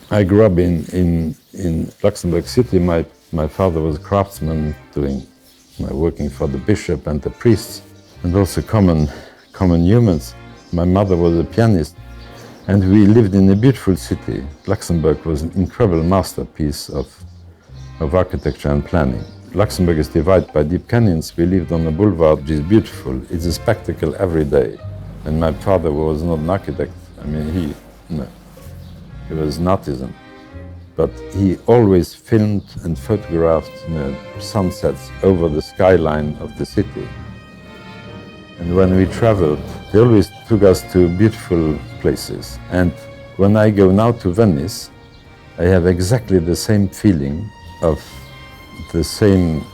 I grew up in Luxembourg City. My father was a craftsman working for the bishop and the priests, and also common humans. My mother was a pianist, and we lived in a beautiful city. Luxembourg was an incredible masterpiece of architecture and planning. Luxembourg is divided by deep canyons. We lived on a boulevard which is beautiful. It's a spectacle every day. And my father was not an architect. I mean, he was an artisan. But he always filmed and photographed sunsets over the skyline of the city. And when we traveled, he always took us to beautiful places. And when I go now to Venice, I have exactly the same feeling of the same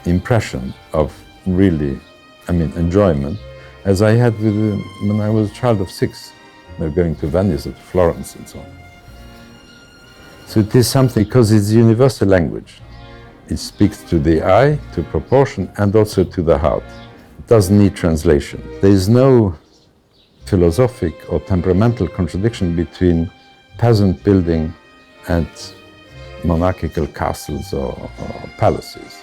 impression of really, enjoyment as I had when I was a child of 6, going to Venice or to Florence and so on. So it is something, because it's a universal language. It speaks to the eye, to proportion, and also to the heart. It doesn't need translation. There is no philosophic or temperamental contradiction between peasant building and monarchical castles or palaces,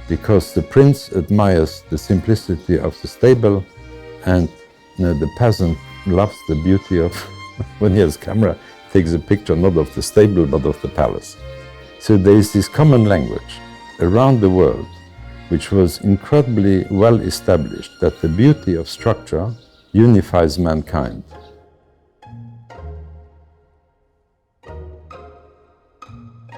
because the prince admires the simplicity of the stable, and the peasant loves the beauty of, when he has camera, takes a picture not of the stable but of the palace. So there is this common language around the world which was incredibly well established, that the beauty of structure unifies mankind.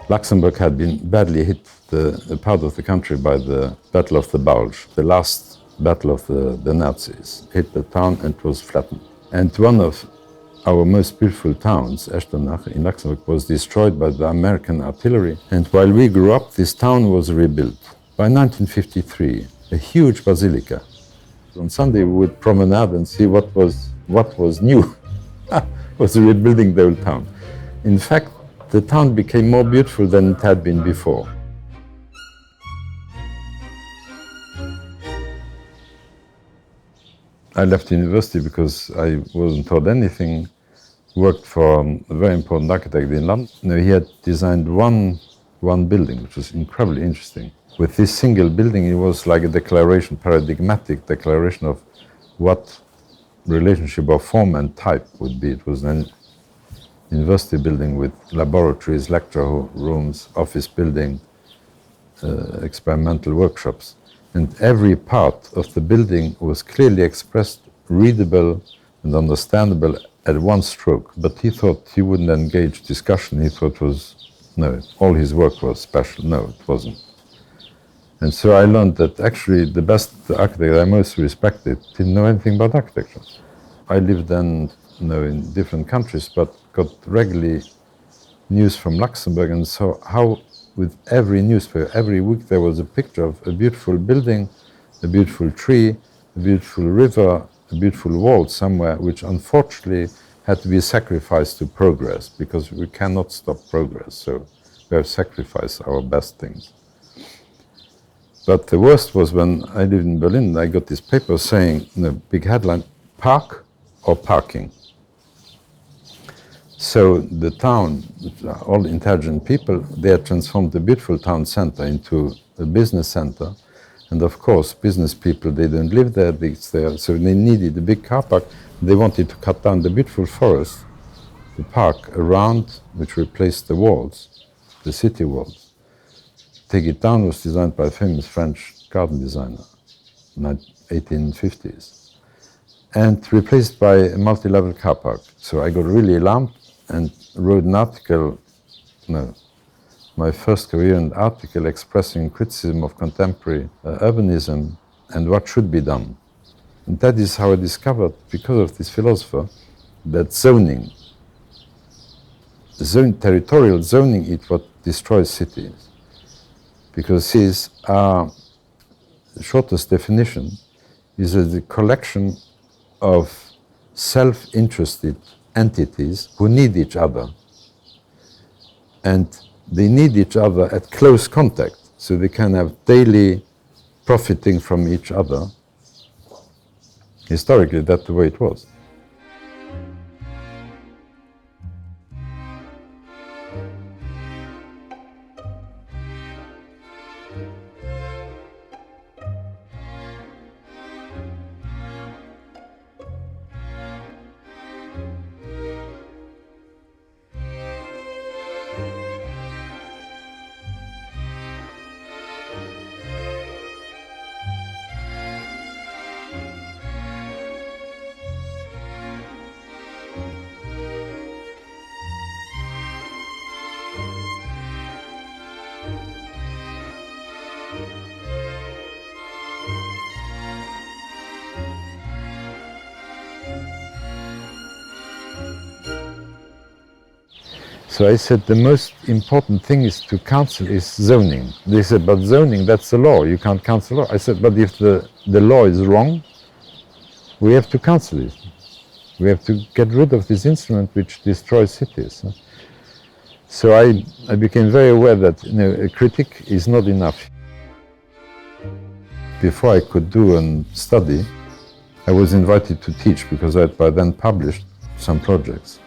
Luxembourg had been badly hit, the part of the country, by the Battle of the Bulge. The last battle of the Nazis hit the town and was flattened. And one of our most beautiful towns, Echternach in Luxembourg, was destroyed by the American artillery. And while we grew up, this town was rebuilt. By 1953, a huge basilica. On Sunday we would promenade and see what was new, was rebuilding the old town. In fact, the town became more beautiful than it had been before. I left university because I wasn't taught anything. Worked for a very important architect in London. He had designed one building, which was incredibly interesting. With this single building, it was like a declaration, paradigmatic declaration of what relationship of form and type would be. It was an university building with laboratories, lecture rooms, office building, experimental workshops. And every part of the building was clearly expressed, readable and understandable at one stroke. But he thought he wouldn't engage discussion. He thought all his work was special. No, it wasn't. And so I learned that actually the best architect I most respected didn't know anything about architecture. I lived then in different countries, but got regularly news from Luxembourg, and saw how with every newspaper, every week there was a picture of a beautiful building, a beautiful tree, a beautiful river, a beautiful wall somewhere, which unfortunately had to be sacrificed to progress, because we cannot stop progress, so we have sacrificed our best things. But the worst was when I lived in Berlin, I got this paper saying, big headline, park or parking. So the town, all intelligent people, they had transformed the beautiful town center into a business center. And of course, business people, they don't live there, so they needed a big car park. They wanted to cut down the beautiful forest, the park around, which replaced the walls, the city walls. Take It Down was designed by a famous French garden designer in the 1850s, and replaced by a multi-level car park. So I got really alarmed and wrote an article, my first coherent article expressing criticism of contemporary urbanism and what should be done. And that is how I discovered, because of this philosopher, that territorial zoning is what destroys cities. Because cities are, the shortest definition is the collection of self-interested entities who need each other. And they need each other at close contact, so they can have daily profiting from each other. Historically, that's the way it was. So I said the most important thing is to counsel is zoning. They said, but zoning, that's the law, you can't counsel law. I said, but if the law is wrong, we have to counsel it. We have to get rid of this instrument which destroys cities. So I became very aware that a critic is not enough. Before I could do a study, I was invited to teach because I had by then published some projects.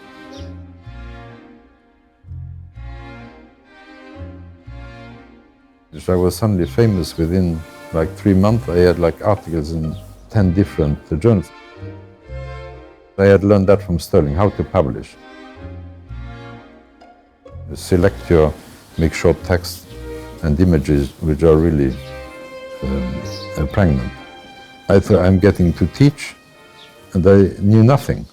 I was suddenly famous within like 3 months. I had like articles in 10 different journals. I had learned that from Sterling, how to publish. You select make short text and images which are really pregnant. I thought I'm getting to teach, and I knew nothing.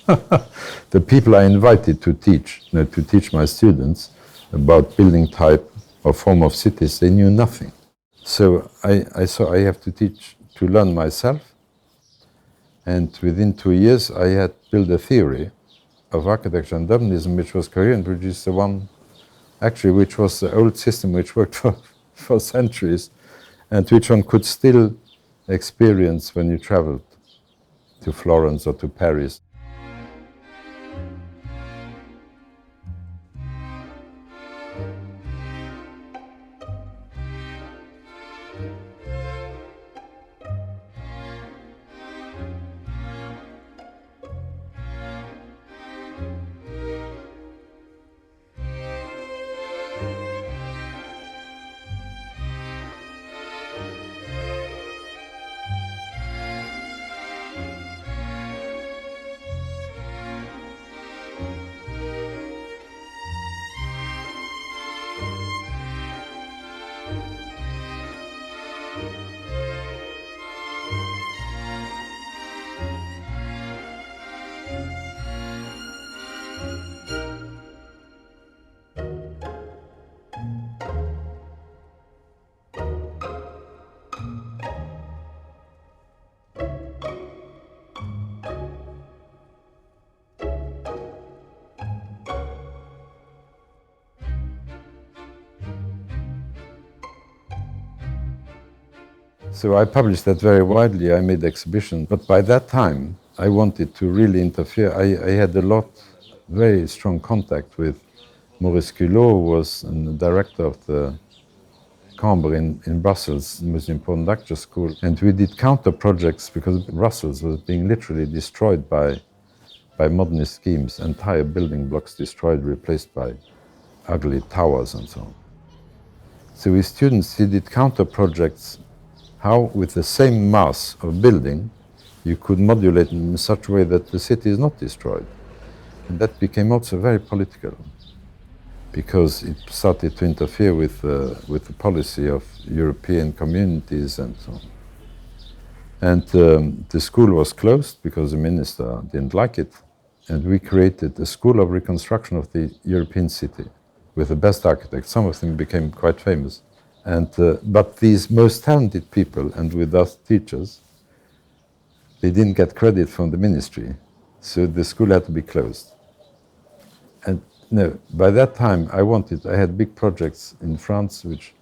The people I invited to teach my students about building type or form of cities, they knew nothing. So I saw I have to learn myself, and within 2 years I had built a theory of architecture and urbanism which was coherent, which is the one, actually, which was the old system which worked for centuries, and which one could still experience when you traveled to Florence or to Paris. So I published that very widely, I made exhibitions, but by that time I wanted to really interfere. I had very strong contact with Maurice Culot, who was the director of the Cambre in Brussels, the most important architecture school, and we did counter projects because Brussels was being literally destroyed by modernist schemes, entire building blocks destroyed, replaced by ugly towers and so on. So with students, we did counter projects, how with the same mass of building, you could modulate in such a way that the city is not destroyed. And that became also very political, because it started to interfere with the policy of European communities and so on. And the school was closed because the minister didn't like it, and we created a school of reconstruction of the European city with the best architects. Some of them became quite famous. And, but these most talented people, and with us teachers, they didn't get credit from the ministry, so the school had to be closed. And no, by that time I had big projects in France, which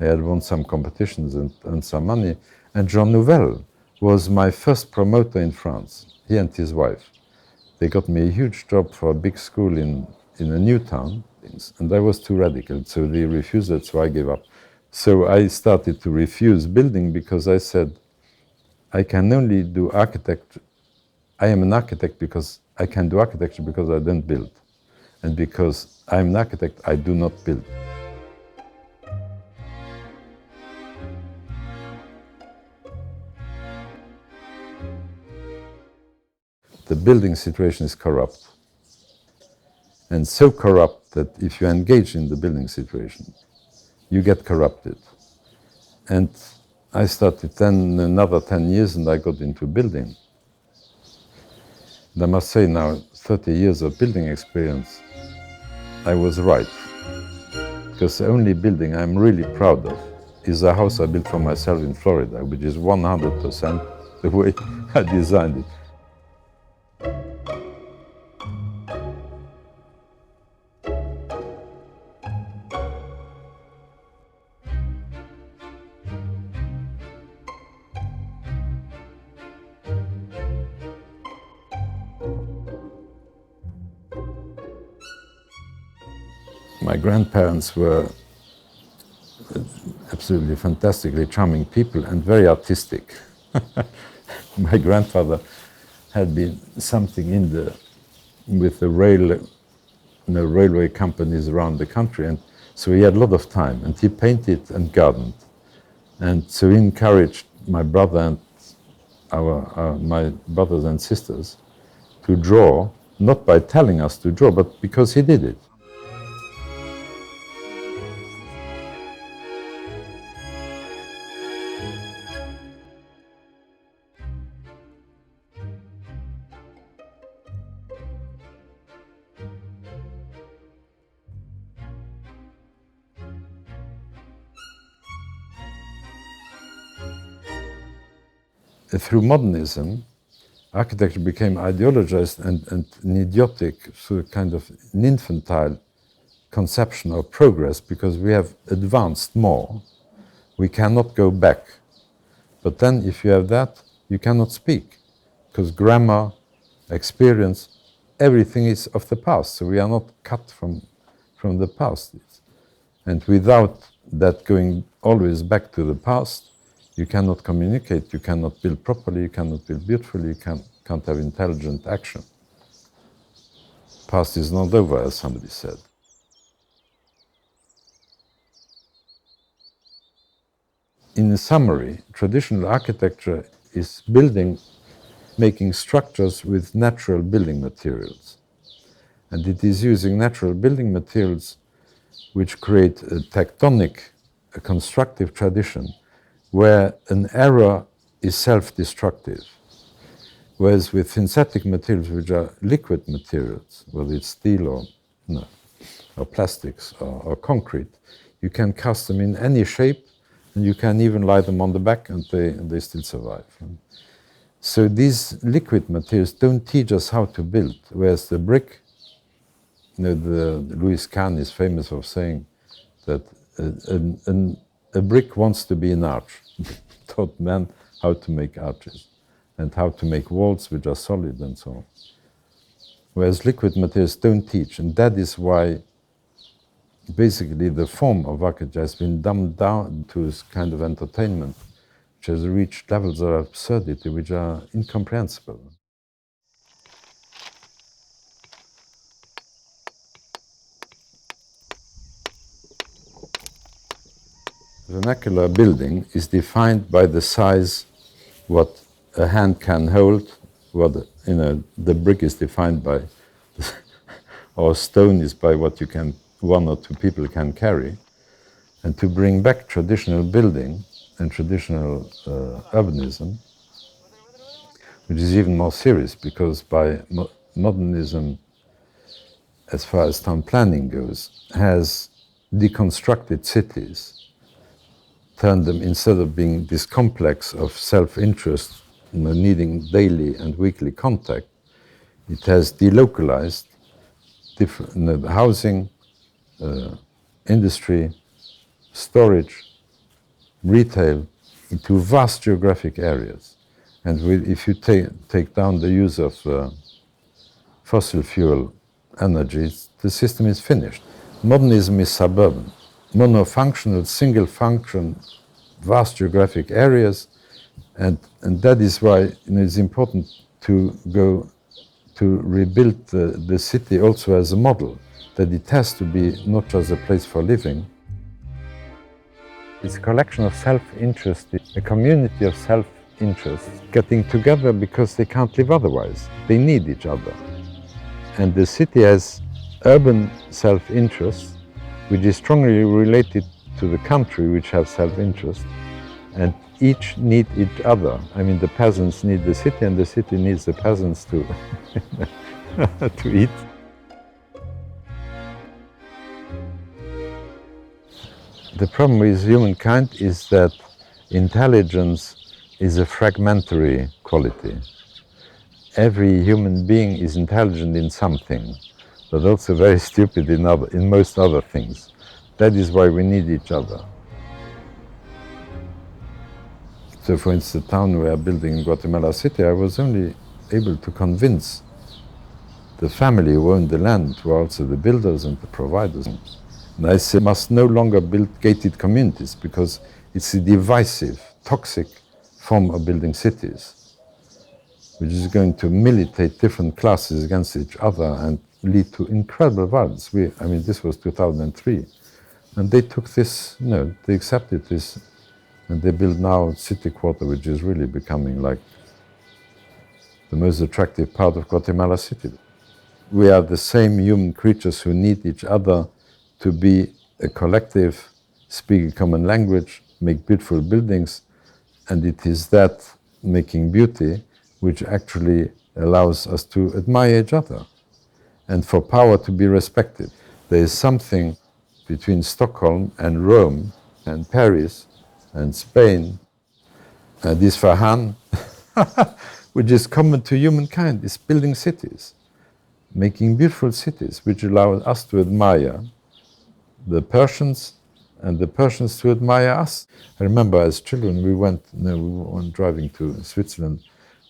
I had won some competitions and some money, and Jean Nouvel was my first promoter in France, he and his wife. They got me a huge job for a big school in a new town, and I was too radical, so they refused it, so I gave up. So I started to refuse building because I said, I can only do architecture. I am an architect because I can do architecture because I don't build. And because I'm an architect, I do not build. the building situation is corrupt. And so corrupt that if you engage in the building situation, you get corrupted. And I started then another 10 years and I got into building. And I must say now, 30 years of building experience, I was right. Because the only building I'm really proud of is a house I built for myself in Florida, which is 100% the way I designed it. My grandparents were absolutely fantastically charming people and very artistic. My grandfather had been something with the railway companies around the country, and so he had a lot of time, and he painted and gardened. And so he encouraged my brother and my brothers and sisters to draw, not by telling us to draw, but because he did it. Through modernism, architecture became ideologized and an idiotic, sort of kind of an infantile conception of progress, because we have advanced more. We cannot go back. But then if you have that, you cannot speak, because grammar, experience, everything is of the past. So we are not cut from the past. And without that going always back to the past, you cannot communicate, you cannot build properly, you cannot build beautifully, you can't have intelligent action. Past is not over, as somebody said. In summary, traditional architecture is making structures with natural building materials. And it is using natural building materials which create a tectonic, a constructive tradition, where an error is self-destructive. Whereas with synthetic materials, which are liquid materials, whether it's steel or plastics or concrete, you can cast them in any shape, and you can even lie them on the back and they still survive. So these liquid materials don't teach us how to build, whereas the brick, Louis Kahn is famous for saying that a brick wants to be an arch, taught men how to make arches and how to make walls which are solid and so on. Whereas liquid materials don't teach, and that is why basically the form of architecture has been dumbed down to this kind of entertainment, which has reached levels of absurdity which are incomprehensible. Vernacular building is defined by the size, what a hand can hold, what the brick is defined by, or stone is by what one or two people can carry. And to bring back traditional building and traditional urbanism, which is even more serious, because by modernism, as far as town planning goes, has deconstructed cities, turned them, instead of being this complex of self-interest, needing daily and weekly contact, it has delocalized different housing, industry, storage, retail into vast geographic areas. And if you take down the use of fossil fuel energies, the system is finished. Modernism is suburban. Monofunctional, single function, vast geographic areas, and that is why it's important to go to rebuild the city also as a model, that it has to be not just a place for living. It's a collection of self-interest, a community of self-interest getting together because they can't live otherwise. They need each other. And the city has urban self-interest, which is strongly related to the country, which has self-interest, and each need each other. I mean, the peasants need the city, and the city needs the peasants to, to eat. The problem with humankind is that intelligence is a fragmentary quality. Every human being is intelligent in something, but also very stupid in most other things. That is why we need each other. So for instance, the town we are building in Guatemala City, I was only able to convince the family who owned the land, who are also the builders and the providers. And I say, must no longer build gated communities because it's a divisive, toxic form of building cities, which is going to militate different classes against each other and lead to incredible violence. I mean, this was 2003. And they took this, they accepted this, and they build now city quarter, which is really becoming like the most attractive part of Guatemala City. We are the same human creatures who need each other to be a collective, speak a common language, make beautiful buildings, and it is that making beauty which actually allows us to admire each other and for power to be respected. There is something between Stockholm and Rome and Paris and Spain and Isfahan, which is common to humankind, is building cities, making beautiful cities, which allow us to admire the Persians and the Persians to admire us. I remember as children we went driving to Switzerland,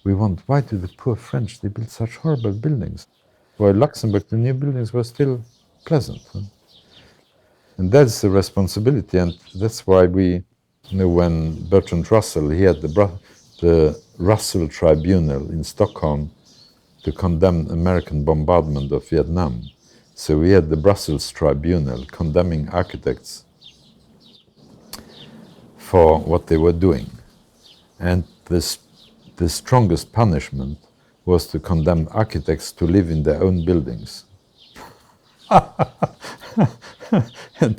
we wondered, why do the poor French, they build such horrible buildings? While Luxembourg, the new buildings were still pleasant. And that's the responsibility, and that's why we, when Bertrand Russell, he had the Russell Tribunal in Stockholm to condemn American bombardment of Vietnam. So we had the Brussels Tribunal condemning architects for what they were doing. And the strongest punishment was to condemn architects to live in their own buildings. And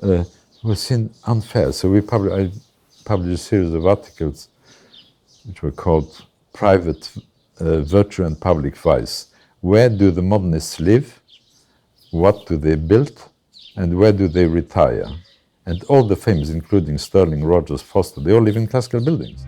it was seen unfair. So I published a series of articles which were called Private Virtue and Public Vice. Where do the modernists live? What do they build? And where do they retire? And all the famous, including Sterling, Rogers, Foster, they all live in classical buildings.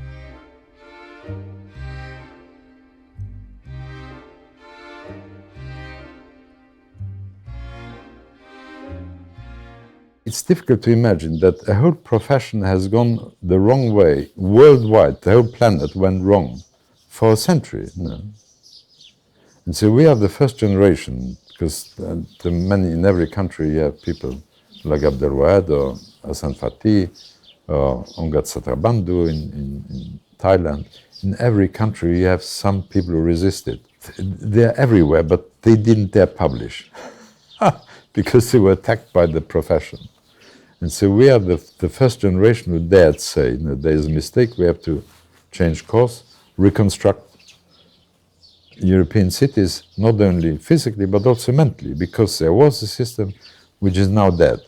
It's difficult to imagine that a whole profession has gone the wrong way, worldwide, the whole planet went wrong for a century. And so we are the first generation, because in every country you have people like Abdel Wahid or Hassan Fatih or Ongat Satrabandu in Thailand. In every country you have some people who resisted. They're everywhere, but they didn't dare publish because they were attacked by the profession. And so we are the first generation who dared say, there is a mistake, we have to change course, reconstruct European cities, not only physically, but also mentally, because there was a system which is now dead.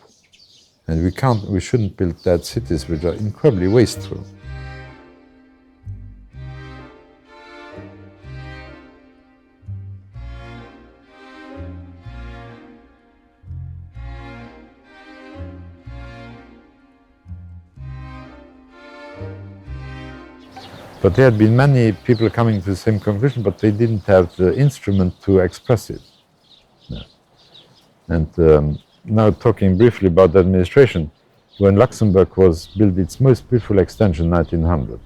And we shouldn't build dead cities which are incredibly wasteful. But there had been many people coming to the same conclusion, but they didn't have the instrument to express it. No. And now talking briefly about the administration, when Luxembourg was built its most beautiful extension in 1900,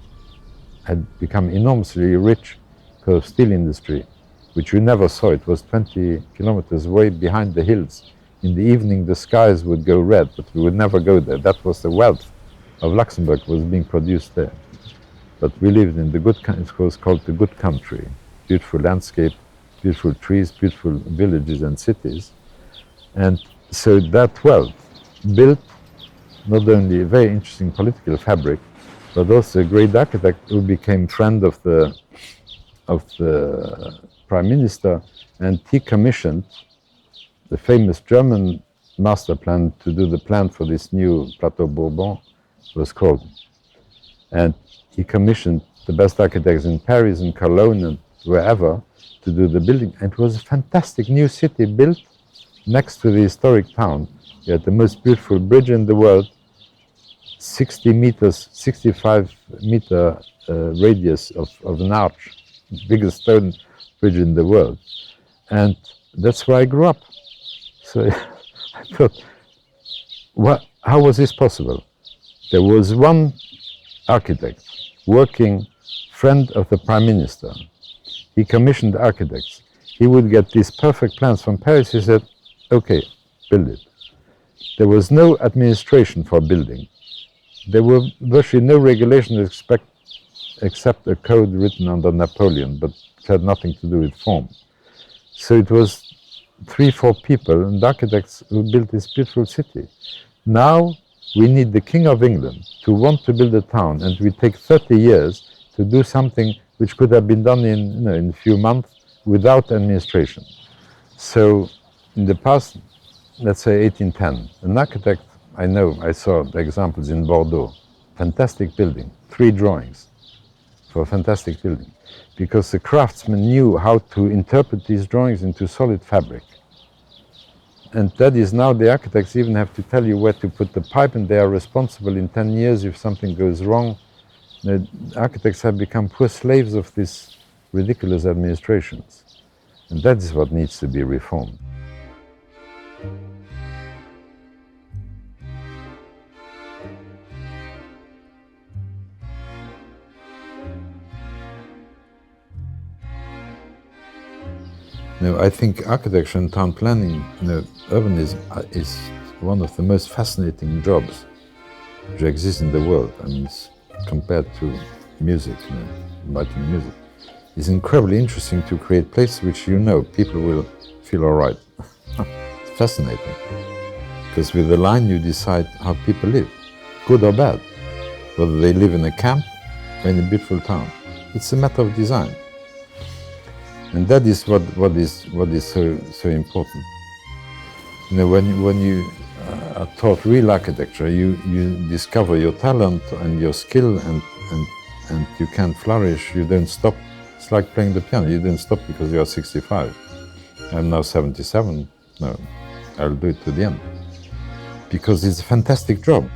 had become enormously rich because of steel industry, which we never saw. It was 20 kilometers away behind the hills. In the evening the skies would go red, but we would never go there. That was the wealth of Luxembourg was being produced there. But we lived in the good, it was called the good country. Beautiful landscape, beautiful trees, beautiful villages and cities. And so that wealth built not only a very interesting political fabric, but also a great architect who became friend of the Prime Minister, and he commissioned the famous German master plan to do the plan for this new Plateau Bourbon, was called. And he commissioned the best architects in Paris and Cologne and wherever to do the building. And it was a fantastic new city built next to the historic town. You had the most beautiful bridge in the world, 60 meters, 65 meter radius of an arch, biggest stone bridge in the world. And that's where I grew up. So I thought, how was this possible? There was one architect, working friend of the Prime Minister. He commissioned architects. He would get these perfect plans from Paris. He said, okay, build it. There was no administration for building. There were virtually no regulations except a code written under Napoleon, but it had nothing to do with form. So it was 3-4 people and architects who built this beautiful city. Now we need the King of England to want to build a town, and we take 30 years to do something which could have been done in a few months without administration. So in the past, let's say 1810, an architect, I saw the examples in Bordeaux, fantastic building, 3 drawings for a fantastic building, because the craftsmen knew how to interpret these drawings into solid fabric. And that is now the architects even have to tell you where to put the pipe, and they are responsible in 10 years if something goes wrong. The architects have become poor slaves of these ridiculous administrations. And that is what needs to be reformed. No, I think architecture and town planning, urbanism is one of the most fascinating jobs which exist in the world. I mean, compared to music, writing music. It's incredibly interesting to create places which people will feel all right. It's fascinating. Because with the line you decide how people live, good or bad, whether they live in a camp or in a beautiful town. It's a matter of design. And that is what is so important. When you are taught real architecture, you discover your talent and your skill, and you can flourish. You don't stop. It's like playing the piano. You don't stop because you are 65. I'm now 77. No, I'll do it to the end. Because it's a fantastic job.